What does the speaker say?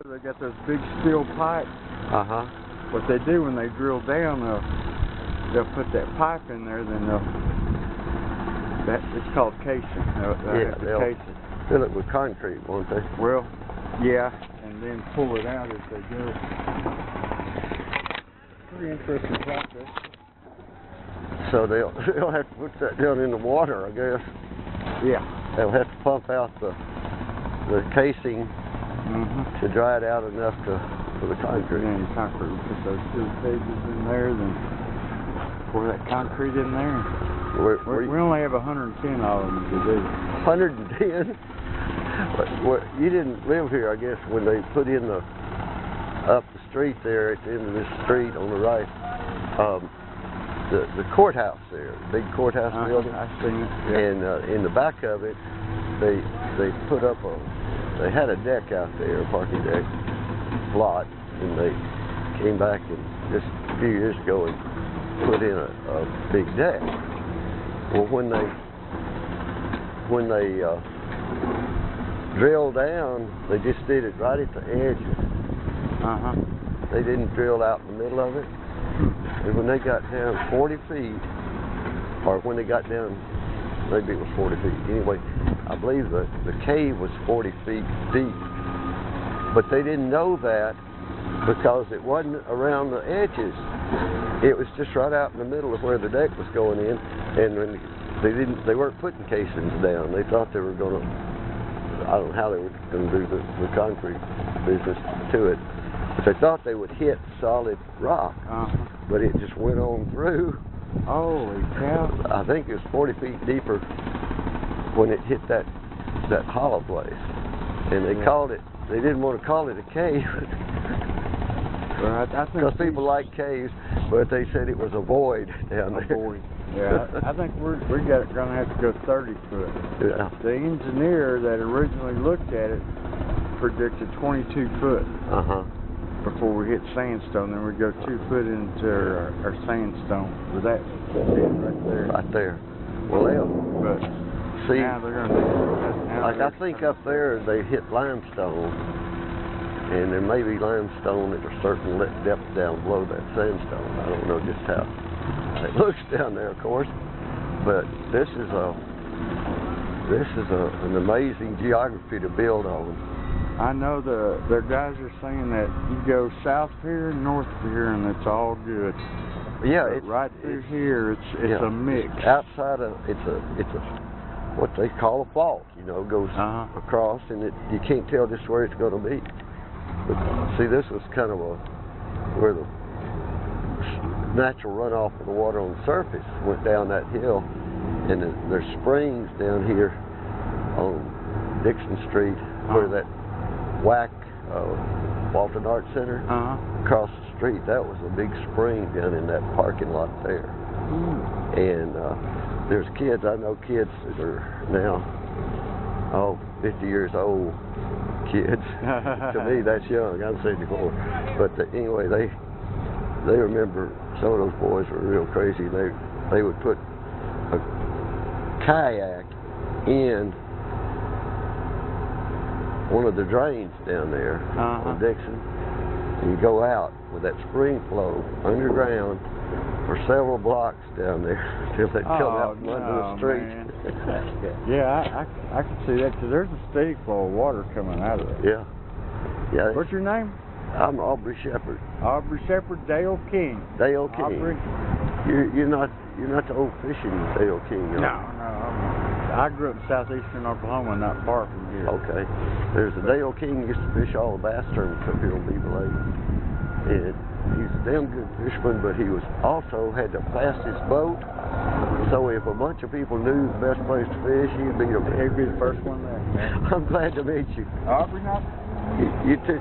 They got those big steel pipes. Uh-huh. What they do when they drill down, they'll put that pipe in there, then it's called casing. They'll casing. Fill it with concrete, won't they? Well, yeah, and then pull it out as they go. Pretty interesting process. So they'll have to put that down in the water, I guess. Yeah. They'll have to pump out the casing to dry it out enough for the concrete. And the concrete, we put those steel cages in there, then pour that concrete in there. We only have 110 of them to do. 110? You didn't live here, I guess, when they put in up the street there, at the end of this street on the right, the courthouse there, big courthouse building. I've seen it. Yeah. And in the back of it, they put up they had a deck out there, a parking deck lot, and they came back and just a few years ago and put in a big deck. Well, when they drilled down, they just did it right at the edges. They didn't drill out in the middle of it. And when they got down 40 feet, or when they got down, maybe it was 40 feet. Anyway, I believe the cave was 40 feet deep. But they didn't know that because it wasn't around the edges. It was just right out in the middle of where the deck was going in. And when they weren't putting casings down. They thought they were going to, I don't know how they were going to do the concrete business to it. But they thought they would hit solid rock. But it just went on through. Holy cow. I think it was 40 feet deeper when it hit that hollow place. And they called it, they didn't want to call it a cave. Because people like caves, but they said it was a void down there. Void. Yeah, I think we're going to have to go 30 foot. Yeah. The engineer that originally looked at it predicted 22 foot. Before we hit sandstone, then we go 2 foot into our sandstone. But that's it right there. Right there. Well, but see, now they're going to do like I think up there they hit limestone, and there may be limestone at a certain depth down below that sandstone. I don't know just how it looks down there, of course. But this is an amazing geography to build on. I know the guys are saying that you go south here and north of here and it's all good. Yeah, but right through here it's a mix. Outside of it's a what they call a fault, goes across, and you can't tell just where it's going to be. But see, this was kind of where the natural runoff of the water on the surface went down that hill, and there's springs down here on Dixon Street where that WAC, Walton Arts Center, across the street. That was a big spring down in that parking lot there. And there's kids, I know kids that are now 50 years old kids. To me, that's young. I'm 74. But anyway, they remember, some of those boys were real crazy. They would put a kayak in one of the drains down there on Dixon, and you go out with that spring flow underground for several blocks down there until they come out from under the street. Yeah, I can see that, because there's a steady flow of water coming out of it. Yeah. What's your name? I'm Aubrey Shepherd. Aubrey Shepherd, Dale King. Dale King. Aubrey. You're not the old fishing Dale King. No. I grew up in southeastern Oklahoma, not far from here. Okay. There's a Dale King used to fish all the bass tournaments up here on Beaver Lake. And he's a damn good fisherman, but he was also had to pass his boat. So if a bunch of people knew the best place to fish, he'd be the first one there. I'm glad to meet you. Aubrey, You too.